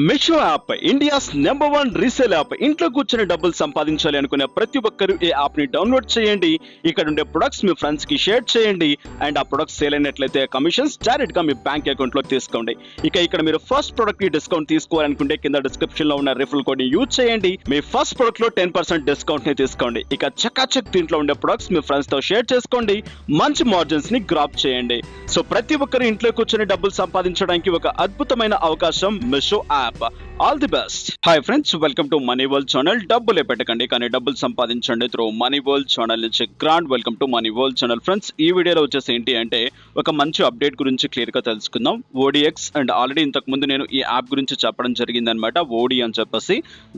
Meesho app India's number 1 resale app. ఇంట్లో కూర్చొని డబ్బులు సంపాదించాలి అనుకునే ప్రతి ఒక్కరూ ఈ యాప్ ని డౌన్లోడ్ చేయండి. ఇక్కడ ఉండే ప్రొడక్ట్స్ మీ ఫ్రెండ్స్ కి షేర్ చేయండి అండ్ ఆ ప్రొడక్ట్స్ సేల్ అయినట్లయితే కమిషన్స్ డైరెక్ట్ గా మీ బ్యాంక్ అకౌంట్ లో తీసుకోండి. ఇక్కడ మీరు ఫస్ట్ ప్రొడక్ట్ కి డిస్కౌంట్ తీసుకోవాలనుకుంటే కింద డిస్క్రిప్షన్ లో ఉన్న రిఫరల్ కోడ్ ని యూజ్ చేయండి. మీ ఫస్ట్ ప్రొడక్ట్ లో 10% డిస్కౌంట్ ని తీసుకోండి. చకాచక్ దీంట్లో ఉండే ప్రొడక్ట్స్ మీ ఫ్రెండ్స్ తో షేర్ చేసుకోండి. మంచి మార్జిన్స్ ని గ్రాప్ చేయండి. సో ప్రతి ఒక్కరు ఇంట్లో కూర్చొని డబ్బులు సంపాదించడానికి ఒక అద్భుతమైన అవకాశం Meesho app. All the best. Hi friends, welcome to money world channel. డబ్బులే పెట్టకండి కానీ డబ్బులు సంపాదించండి త్రూ మనీ వరల్డ్ ఛానల్ నుంచి grand welcome to money world channel. Friends, ఈ వీడియోలో వచ్చేసి ఏంటి అంటే ఒక మంచి అప్డేట్ గురించి క్లియర్ గా తెలుసుకుందాం. ఓడిఎక్స్ అండ్ ఆల్రెడీ ఇంతకు ముందు నేను ఈ యాప్ గురించి చెప్పడం జరిగింది అనమాట, ఓడి అని చెప్పేసి.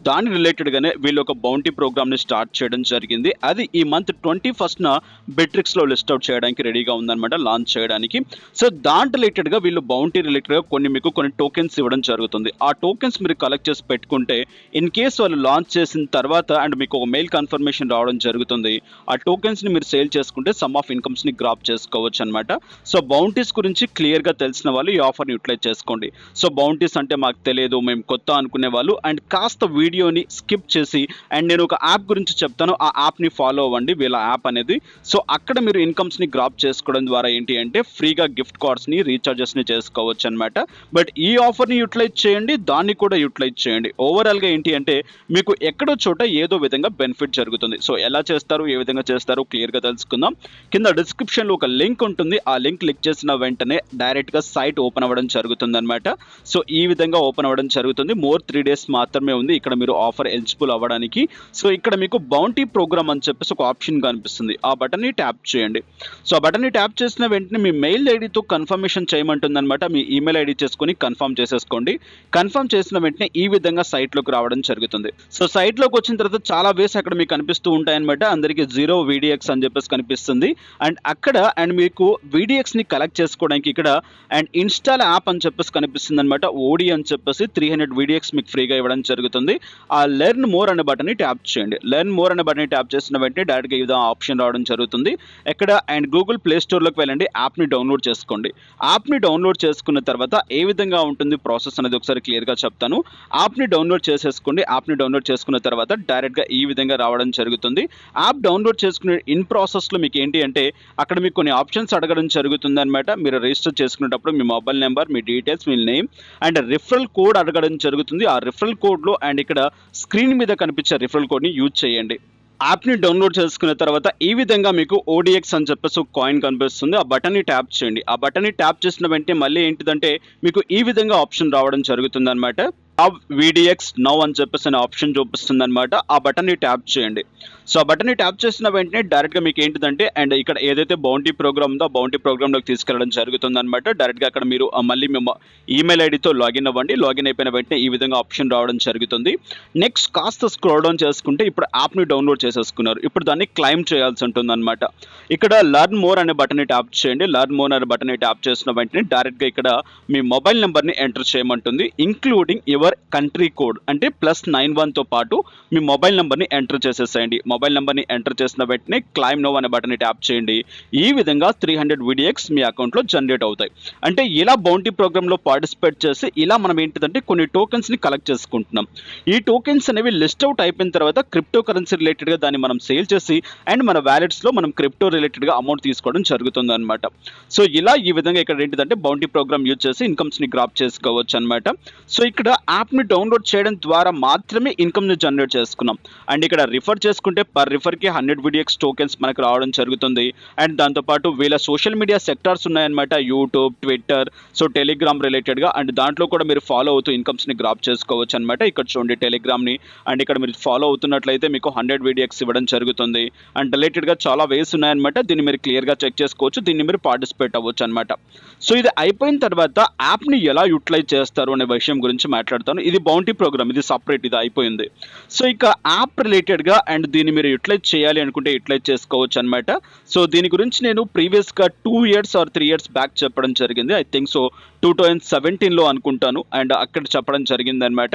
దాని రిలేటెడ్ గానే వీళ్ళు ఒక బౌంటీ ప్రోగ్రామ్ ని స్టార్ట్ చేయడం జరిగింది. అది ఈ మంత్ 21న బిట్రిక్స్ లో లిస్ట్ అవుట్ చేయడానికి రెడీగా ఉందన్నమాట, లాంచ్ చేయడానికి. సో దాని రిలేటెడ్ గా వీళ్ళు బౌంటీ రిలేటెడ్ గా కొన్ని టోకెన్స్ ఇవ్వడం జరుగుతుంది. ఆ టోకెన్స్ మీరు కలెక్ట్ చేసి పెట్టుకుంటే ఇన్ కేస్ వాళ్ళు లాంచ్ చేసిన తర్వాత అండ్ మీకు ఒక మెయిల్ కన్ఫర్మేషన్ రావడం జరుగుతుంది. ఆ టోకెన్స్ ని మీరు సేల్ చేసుకుంటే సమ్ ఆఫ్ ఇన్కమ్స్ ని గ్రాప్ చేసుకోవచ్చు అనమాట. సో బౌంటీస్ గురించి క్లియర్ గా తెలిసిన వాళ్ళు ఈ ఆఫర్ ని యూటిలైజ్ చేసుకోండి. సో బౌంటీస్ అంటే మాకు తెలియదు, మేము కొత్త అనుకునే వాళ్ళు అండ్ కాస్త వీడియోని స్కిప్ చేసి అండ్ నేను ఒక యాప్ గురించి చెప్తాను, ఆ యాప్ ని ఫాలో అవ్వండి, వీళ్ళ యాప్ అనేది. సో అక్కడ మీరు ఇన్కమ్స్ ని గ్రాప్ చేసుకోవడం ద్వారా ఏంటి అంటే ఫ్రీగా గిఫ్ట్ కార్డ్స్ ని రీఛార్జెస్ ని చేసుకోవచ్చు అనమాట. బట్ ఈ ఆఫర్ ని యూటిలైజ్ చేయండి, దాన్ని కూడా యూటిలైజ్ చేయండి. ఓవరాల్ గా ఏంటి అంటే మీకు ఎక్కడో చోట ఏదో విధంగా బెనిఫిట్ జరుగుతుంది. సో ఎలా చేస్తారు, ఏ విధంగా చేస్తారు క్లియర్ గా తెలుసుకుందాం. కింద డిస్క్రిప్షన్ లో ఒక లింక్ ఉంటుంది. ఆ లింక్ క్లిక్ చేసిన వెంటనే డైరెక్ట్ గా సైట్ ఓపెన్ అవ్వడం జరుగుతుంది అనమాట. సో ఈ విధంగా ఓపెన్ అవ్వడం జరుగుతుంది. మోర్ 3 days మాత్రమే ఉంది ఇక్కడ మీరు ఆఫర్ ఎలిజిబుల్ అవ్వడానికి. సో ఇక్కడ మీకు బౌంటీ ప్రోగ్రామ్ అని చెప్పేసి ఒక ఆప్షన్ కనిపిస్తుంది. ఆ బటన్ ని ట్యాప్ చేయండి. సో ఆ బటన్ ని ట్యాప్ చేసిన వెంటనే మీ మెయిల్ ఐడితో కన్ఫర్మేషన్ చేయమంటుంది అనమాట. మీ ఈమెయిల్ ఐడి చేసుకుని కన్ఫర్మ్ చేసేసుకోండి. కన్ఫర్మ్ చేసిన వెంటనే ఈ విధంగా సైట్ లోకి రావడం జరుగుతుంది. సో సైట్ లోకి వచ్చిన తర్వాత చాలా వేస్ అక్కడ మీకు కనిపిస్తూ ఉంటాయన్నమాట. అందరికి 0 VDX అని చెప్పేసి కనిపిస్తుంది. అండ్ అక్కడ అండ్ మీకు VDX ని కలెక్ట్ చేసుకోవడానికి ఇక్కడ అండ్ ఇన్స్టాల్ యాప్ అని చెప్పేసి కనిపిస్తుంది అనమాట. ఓడి అని చెప్పేసి 300 VDX మీకు ఫ్రీగా ఇవ్వడం జరుగుతుంది. ఆ లెర్న్ మోర్ అనే బటన్ ని ట్యాప్ చేయండి. లెర్న్ మోర్ అనే బటన్ ని ట్యాప్ చేసిన వెంటనే డైరెక్ట్ గా ఈ విధంగా ఆప్షన్ రావడం జరుగుతుంది. ఎక్కడ అండ్ గూగుల్ ప్లే స్టోర్ లోకి వెళ్ళండి, యాప్ ని డౌన్లోడ్ చేసుకోండి. యాప్ ని డౌన్లోడ్ చేసుకున్న తర్వాత ఏ విధంగా ఉంటుంది ప్రాసెస్ అనేది ఒకసారి క్లియర్ గా చెప్తాను. యాప్ ని డౌన్లోడ్ చేసేసుకోండి. యాప్ ని డౌన్లోడ్ చేసుకున్న తర్వాత డైరెక్ట్ గా ఈ విధంగా రావడం జరుగుతుంది. యాప్ డౌన్లోడ్ చేసుకునే ఇన్ ప్రాసెస్ లో మీకు ఏంటి అంటే అక్కడ మీకు కొన్ని ఆప్షన్స్ అడగడం జరుగుతుంది అనమాట. మీరు రిజిస్టర్ చేసుకునేటప్పుడు మీ మొబైల్ నెంబర్, మీ డీటెయిల్స్, మీ నేమ్ అండ్ రిఫరల్ కోడ్ అడగడం జరుగుతుంది. ఆ రిఫరల్ కోడ్ లో అండ్ ఇక్కడ స్క్రీన్ మీద కనిపించే రిఫరల్ కోడ్ ని యూజ్ చేయండి. యాప్ ని డౌన్లోడ్ చేసుకున్న తర్వాత ఈ విధంగా మీకు ఓడిఎక్స్ అని చెప్పేసి ఒక కాయిన్ కనిపిస్తుంది. ఆ బటన్ ని ట్యాప్ చేయండి. ఆ బటన్ ని ట్యాప్ చేసిన వెంటనే మళ్ళీ ఏంటిదంటే మీకు ఈ విధంగా ఆప్షన్ రావడం జరుగుతుంది అనమాట. VDX నౌ అని చెప్పేసి అనే ఆప్షన్ చూపిస్తుంది అనమాట. ఆ బటన్ ని ట్యాప్ చేయండి. సో ఆ బటన్ ని ట్యాప్ చేసిన వెంటనే డైరెక్ట్ గా మీకు ఏంటిదంటే అండ్ ఇక్కడ ఏదైతే బౌంటీ ప్రోగ్రామ్ ఉందో ఆ బౌంటీ ప్రోగ్రామ్ లోకి తీసుకెళ్ళడం జరుగుతుంది అనమాట. డైరెక్ట్ గా అక్కడ మీరు మళ్ళీ మేము ఈమెయిల్ ఐడితో లాగిన్ అవ్వండి. లాగిన్ అయిపోయిన వెంటనే ఈ విధంగా ఆప్షన్ రావడం జరుగుతుంది. నెక్స్ట్ కాస్త స్క్రోల్ డౌన్ చేసుకుంటే ఇప్పుడు యాప్ ని డౌన్లోడ్ చేసేసుకున్నారు. ఇప్పుడు దాన్ని క్లైమ్ చేయాల్సి ఉంటుంది అనమాట. ఇక్కడ లర్న్ మోర్ అనే బటన్ ని ట్యాప్ చేయండి. లర్న్ మోర్ అనే బటన్ ని ట్యాప్ చేసిన వెంటనే డైరెక్ట్ గా ఇక్కడ మీ మొబైల్ నెంబర్ ని ఎంటర్ చేయమంటుంది. ఇంక్లూడింగ్ యువర్ కంట్రీ కోడ్ అంటే +91 తో పాటు మీ మొబైల్ నెంబర్ ని ఎంటర్ చేసేసేయండి. మొబైల్ నెంబర్ ని ఎంటర్ చేసిన వెంటనే క్లైమ్ నౌ అనే బటన్ ని ట్యాప్ చేయండి. ఈ విధంగా 300 VDX మీ అకౌంట్ లో జనరేట్ అవుతాయి. అంటే ఇలా బౌంటీ ప్రోగ్రామ్ లో పార్టిసిపేట్ చేసి ఇలా మనం ఏంటిదంటే కొన్ని టోకెన్స్ ని కలెక్ట్ చేసుకుంటున్నాం. ఈ టోకెన్స్ అనేవి లిస్ట్ అవుట్ అయిపోయిన తర్వాత క్రిప్టో కరెన్సీ రిలేటెడ్ గా దాన్ని మనం సేల్ చేసి అండ్ మన వ్యాలెట్స్ లో మనం క్రిప్టో రిలేటెడ్ గా అమౌంట్ తీసుకోవడం జరుగుతుంది అనమాట. సో ఇలా ఈ విధంగా ఇక్కడ ఏంటిదంటే బౌంటీ ప్రోగ్రామ్ యూజ్ చేసి ఇన్కమ్స్ ని గ్రాప్ చేసుకోవచ్చు అనమాట. సో ఇక్కడ యాప్ ని డౌన్లోడ్ చేయడం ద్వారా మాత్రమే ఇన్కమ్ ని జనరేట్ చేసుకున్నాం. అండ్ ఇక్కడ రిఫర్ చేసుకుంటే పర్ రిఫర్ కి 100 VDX టోకెన్స్ మనకు రావడం జరుగుతుంది. అండ్ దాంతోపాటు వీళ్ళ సోషల్ మీడియా సెక్టార్స్ ఉన్నాయన్నమాట, YouTube, Twitter, so Telegram related గా అండ్ దాంట్లో కూడా మీరు ఫాలో అవుతూ ఇన్కమ్స్ ని గ్రాప్ చేసుకోవచ్చు అనమాట. ఇక్కడ చూడండి టెలిగ్రామ్ ని అండ్ ఇక్కడ మీరు ఫాలో అవుతున్నట్లయితే మీకు 100 VDX ఇవ్వడం జరుగుతుంది. అండ్ రిలేటెడ్ గా చాలా వేస్ ఉన్నాయన్నమాట. దీన్ని మీరు క్లియర్ గా చెక్ చేసుకోవచ్చు. దీన్ని మీరు పార్టిసిపేట్ అవ్వచ్చు అనమాట. సో ఇది అయిపోయిన తర్వాత యాప్ ని ఎలా యూటిలైజ్ చేస్తారు అనే విషయం గురించి మాట్లాడతాను. ఇది బౌంటీ ప్రోగ్రామ్, ఇది సపరేట్, ఇది అయిపోయింది. సో ఇక యాప్ రిలేటెడ్ గా అండ్ దీన్ని మీరు యూటిలైజ్ చేయాలి అనుకుంటే యూటిలైజ్ చేసుకోవచ్చు అనమాట. సో దీని గురించి నేను ప్రీవియస్ గా 2 years or 3 years బ్యాక్ చెప్పడం జరిగింది. ఐ థింక్ సో 2017లో అనుకుంటాను, అండ్ అక్కడ చెప్పడం జరిగిందనమాట.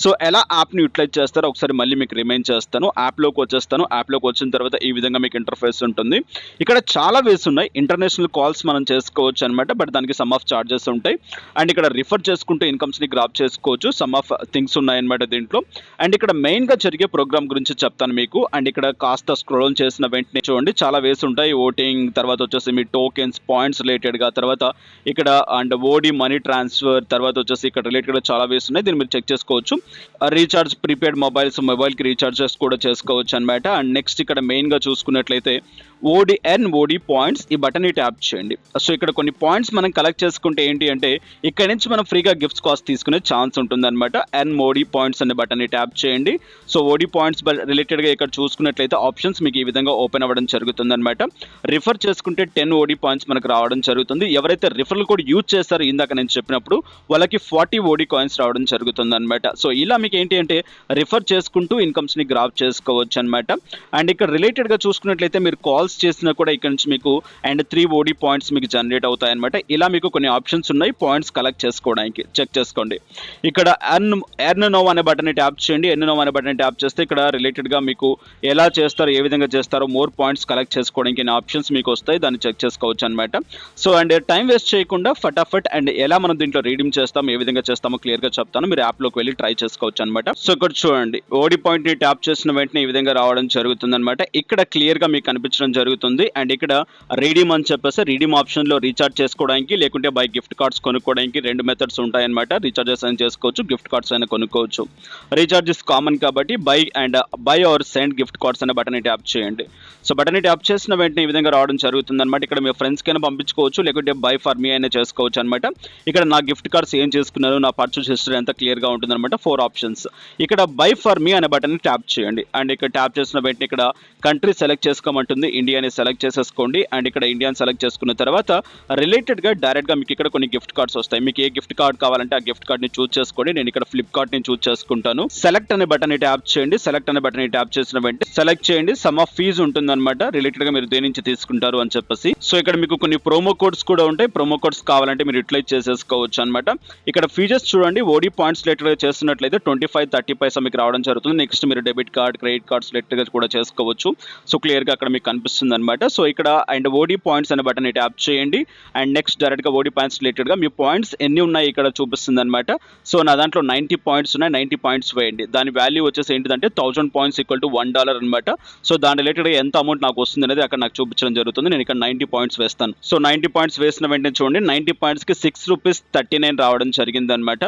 సో ఎలా యాప్ని యూటిలైజ్ చేస్తారో ఒకసారి మళ్ళీ మీకు రిమైండ్ చేస్తాను. యాప్లోకి వచ్చేస్తాను. యాప్లోకి వచ్చిన తర్వాత ఈ విధంగా మీకు ఇంటర్ఫేస్ ఉంటుంది. ఇక్కడ చాలా వేస్ ఉన్నాయి. ఇంటర్నేషనల్ కాల్స్ మనం చేసుకోవచ్చు అనమాట, బట్ దానికి సమ్ ఆఫ్ చార్జెస్ ఉంటాయి. అండ్ ఇక్కడ రిఫర్ చేసుకుంటూ ఇన్కమ్స్ని గ్రాప్ చేసుకోవచ్చు. సమ్ ఆఫ్ థింగ్స్ ఉన్నాయన్నమాట దీంట్లో. అండ్ ఇక్కడ మెయిన్గా జరిగే ప్రోగ్రామ్ గురించి చెప్తాను మీకు. అండ్ ఇక్కడ కాస్త స్క్రోల్ చేసిన వెంటనే చూడండి చాలా వేస్ ఉంటాయి. ఓటింగ్, తర్వాత వచ్చేసి మీ టోకెన్స్, పాయింట్స్ రిలేటెడ్గా, తర్వాత ఇక్కడ అండ్ ఓడి మనీ ట్రాన్స్ఫర్, తర్వాత వచ్చేసి ఇక్కడ రిలేటెడ్గా చాలా వేస్ ఉన్నాయి. దీన్ని మీరు చెక్ చేసుకోవచ్చు. రీఛార్జ్, ప్రీపెయిడ్ మొబైల్కి రీఛార్జెస్ కూడా చేసుకోవచ్చు అనమాట. అండ్ నెక్స్ట్ ఇక్కడ మెయిన్గా చూసుకున్నట్లయితే ఓడి పాయింట్స్, ఈ బటన్ని ట్యాప్ చేయండి. సో ఇక్కడ కొన్ని పాయింట్స్ మనం కలెక్ట్ చేసుకుంటే ఏంటి అంటే ఇక్కడ నుంచి మనం ఫ్రీగా గిఫ్ట్స్ కాస్ట్ తీసుకునే ఛాన్స్ ఉంటుంది అనమాట. ఓడి పాయింట్స్ అనే బటన్ని ట్యాప్ చేయండి. సో ఓడి పాయింట్స్ రిలేటెడ్గా ఇక్కడ చూసుకున్నట్లయితే ఆప్షన్స్ మీకు ఈ విధంగా ఓపెన్ అవ్వడం జరుగుతుంది అనమాట. రిఫర్ చేసుకుంటే 10 ఓడి పాయింట్స్ మనకు రావడం జరుగుతుంది. ఎవరైతే రిఫరల్ కోడ్ యూజ్ చేస్తారో ఇందాక నేను చెప్పినప్పుడు వాళ్ళకి 40 ఓడి కాయిన్స్ రావడం జరుగుతుంది అనమాట. సో ఇలా మీకు ఏంటి అంటే రిఫర్ చేసుకుంటూ ఇన్కమ్స్ని గ్రాప్ చేసుకోవచ్చు అనమాట. అండ్ ఇక్కడ రిలేటెడ్గా చూసుకున్నట్లయితే మీరు కాల్స్ చేసినా కూడా ఇక్కడ నుంచి మీకు అండ్ 3 ఓడి పాయింట్స్ మీకు జనరేట్ అవుతాయి అనమాట. ఇలా మీకు కొన్ని ఆప్షన్స్ ఉన్నాయి పాయింట్స్ కలెక్ట్ చేసుకోవడానికి. చెక్ చేసుకోండి. ఇక్కడ ఎర్న్ నౌ అనే బటన్ని ట్యాప్ చేయండి. ఎర్న్ నౌ అనే బటన్ని ట్యాప్ చేస్తే ఇక్కడ రిలేటెడ్గా మీకు ఎలా చేస్తారో, ఏ విధంగా చేస్తారో మోర్ పాయింట్స్ కలెక్ట్ చేసుకోవడానికి ఆప్షన్స్ మీకు వస్తాయి. దాన్ని చెక్ చేసుకోవచ్చు అనమాట. సో అండ్ టైం వేస్ట్ చేయకుండా ఫటాఫట్ అండ్ ఎలా మనం దీంట్లో రీడింగ్ చేస్తాం, ఏ విధంగా చేస్తామో క్లియర్గా చెప్తాను. మీరు యాప్లోకి వెళ్ళి ట్రై చేసుకోవచ్చు అనమాట. సో ఇక్కడ చూడండి ఓడి పాయింట్ని ట్యాప్ చేసిన వెంటనే ఈ విధంగా రావడం జరుగుతుంది అనమాట. ఇక్కడ క్లియర్గా మీకు కనిపించడం జరుగుతుంది. అండ్ ఇక్కడ రీడీమ్ అని చెప్పేసి రీడీమ్ ఆప్షన్లో రీఛార్జ్ చేసుకోవడానికి లేకుంటే బై గిఫ్ట్ కార్డ్స్ కొనుక్కోవడానికి 2 మెథడ్స్ ఉంటాయన్నమాట. రీఛార్జెస్ అయినా చేసుకోవచ్చు, గిఫ్ట్ కార్డ్స్ అయినా కొనుక్కోవచ్చు. రీఛార్జెస్ కామన్ కాబట్టి buy or send gift cards అనే బటన్ని ట్యాప్ చేయండి. సో బటన్ని ట్యాప్ చేసిన వెంటనే ఈ విధంగా రావడం జరుగుతుంది అనమాట. ఇక్కడ మీ ఫ్రెండ్స్కి అయినా పంపించుకోవచ్చు, లేకుంటే బై ఫర్ మీ అయినా చేసుకోవచ్చు అనమాట. ఇక్కడ నా గిఫ్ట్ కార్డ్స్ ఏం చేసుకున్నారు, నా పర్చేస్ హిస్టరీ అంతా క్లియర్గా ఉంటుంది అనమాట. 4 ఆప్షన్స్. ఇక్కడ బై ఫర్ మీ అనే బటన్ని ట్యాప్ చేయండి. అండ్ ఇక్కడ ట్యాప్ చేసిన వెంటనే ఇక్కడ కంట్రీ సెలెక్ట్ చేసుకోమంటుంది. ఇండియాని సెలెక్ట్ చేసేసుకోండి. అండ్ ఇక్కడ ఇండియాని సెలెక్ట్ చేసుకున్న తర్వాత రిలేటెడ్గా డైరెక్ట్గా మీకు ఇక్కడ కొన్ని గిఫ్ట్ కార్డ్స్ వస్తాయి. మీకు ఏ గిఫ్ట్ కార్డ్ కావాలంటే ఆ గిఫ్ట్ కార్డ్ని చూస్ చేసుకోండి. నేను ఇక్కడ ఫ్లిప్కార్ట్ని చూస్ చేసుకుంటాను. సెలెక్ట్ అనే బటన్ని ట్యాప్ చేయండి. సెలెక్ట్ అనే బటన్ని ట్యాప్ చేసిన వెంటనే సెలెక్ట్ చేయండి. సమ్ ఆఫ్ ఫీజ్ ఉంటుందన్నమాట, రిలేటెడ్గా మీరు దేని నుంచి తీసుకుంటారు అని చెప్పేసి. సో ఇక్కడ మీకు కొన్ని ప్రోమో కోడ్స్ కూడా ఉంటాయి. ప్రోమో కోడ్స్ కావాలంటే మీరు యూటిలైజ్ చేసేసుకోవచ్చు అనమాట. ఇక్కడ ఫీజెస్ చూడండి. ఓడి పాయింట్స్ రిలేటెడ్గా చేస్తున్నట్లయితే 25-30 పైసా మీకు రావడం జరుగుతుంది. నెక్స్ట్ మీరు డెబిట్ కార్డ్, క్రెడిట్ కార్డ్స్ రిలేటెడ్గా కూడా చేసుకోవచ్చు. సో క్లియర్గా అక్కడ మీకు కనిపిస్తుంది అనమాట. సో ఇక్కడ అండ్ ఓడి పాయింట్స్ అనే బటన్ ట్యాప్ చేయండి. అండ్ నెక్స్ట్ డైరెక్ట్గా ఓడి పాయింట్స్ రిలేటెడ్గా మీ పాయింట్స్ ఎన్ని ఉన్నాయి ఇక్కడ చూపిస్తుంది అనమాట. సో నా దాంట్లో 90 పాయింట్స్ ఉన్నాయి. 90 పాయింట్స్ వేయండి. దాని వాల్యూ వచ్చేసి ఏంటిదంటే 1000 పాయింట్స్ ఈక్వల్ టు $1 అనమాట. సో దాని రిలేటెడ్గా ఎంత అమౌంట్ నాకు వస్తుంది అనేది అక్కడ నాకు చూపించడం జరుగుతుంది. నేను ఇక్కడ 90 పాయింట్స్ వేస్తాను. సో 90 పాయింట్స్ వేసిన వెంటనే చూడండి 90 పాయింట్స్కి ₹6.39 రావడం జరిగింది అనమాట.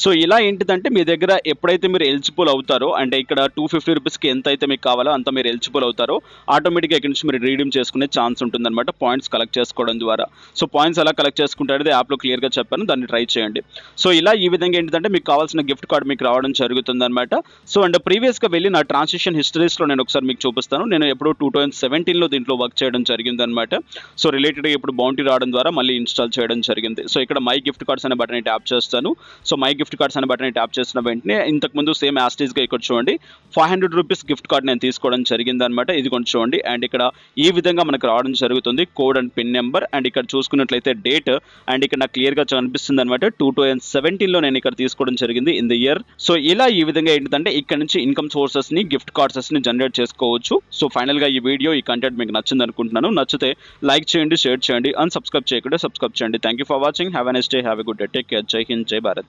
సో ఇలా ఏంటిదంటే మీ దగ్గర ఎప్పుడైతే మీరు ఎలిజిబుల్ అవుతారో, అంటే ఇక్కడ ₹250కి ఎంత అయితే మీకు కావాలో అంత మీరు ఎలిజిబుల్ అవుతారో ఆటోమేటిక్గా ఇక్కడ నుంచి మీరు రీడీమ్ చేసుకునే ఛాన్స్ ఉంటుందన్నమాట పాయింట్స్ కలెక్ట్ చేసుకోవడం ద్వారా. సో పాయింట్స్ ఎలా కలెక్ట్ చేసుకుంటారనేది యాప్లో క్లియర్గా చెప్పాను, దాన్ని ట్రై చేయండి. సో ఇలా ఈ విధంగా ఏంటంటే మీకు కావాల్సిన గిఫ్ట్ కార్డ్ మీకు రావడం జరుగుతుందన్నమాట. సో అండ్ ప్రీవియస్గా వెళ్ళి నా ట్రాన్సాక్షన్ హిస్టరీస్లో నేను ఒకసారి మీకు చూపిస్తాను. నేను ఎప్పుడు 2017లో దీంట్లో వర్క్ చేయడం జరిగిందనమాట. సో రిలేటెడ్గా ఇప్పుడు బౌంటీ రావడం ద్వారా మళ్ళీ ఇన్స్టాల్ చేయడం జరిగింది. సో ఇక్కడ మై గిఫ్ట్ కార్డ్స్ అనే బటన్ ట్యాప్ చేస్తాను. సో మై గిఫ్ట్ కార్డ్స్ అనే బటన్ ట్యాప్ చేసిన వెంటనే ఇంతకుముందు సేమ్ యాస్టీస్గా ఇక్కడ చూడండి ₹500 గిఫ్ట్ కార్డ్ నేను తీసుకోవడం జరిగిందనమాట. ఇది కొంచెం చూడండి. అండ్ ఇక్కడ ఈ విధంగా మనకు రావడం జరుగుతుంది code and pin number. And ఇక్కడ చూసుకున్నట్లయితే డేట్ అండ్ ఇక్కడ నాకు క్లియర్గా కనిపిస్తుంది అనమాట. 2017లో నేను ఇక్కడ తీసుకోవడం జరిగింది ఇన్ ది ఇయర్. సో ఇలా ఈ విధంగా ఏంటంటే ఇక్కడ నుంచి ఇన్కమ్ సోర్సెస్ని, గిఫ్ట్ కార్డ్స్ని జనరేట్ చేసుకోవచ్చు. సో ఫైనల్గా ఈ వీడియో, ఈ కంటెంట్ మీకు నచ్చింది అనుకుంటున్నాను. నచ్చితే లైక్ చేయండి, షేర్ చేయండి, అండ్ సబ్స్క్రైబ్ చేయకుండా సబ్స్క్రైబ్ చేయండి. Thank you for watching. Have a nice day, have a good day, take care. జై హింద్, జై భారత్.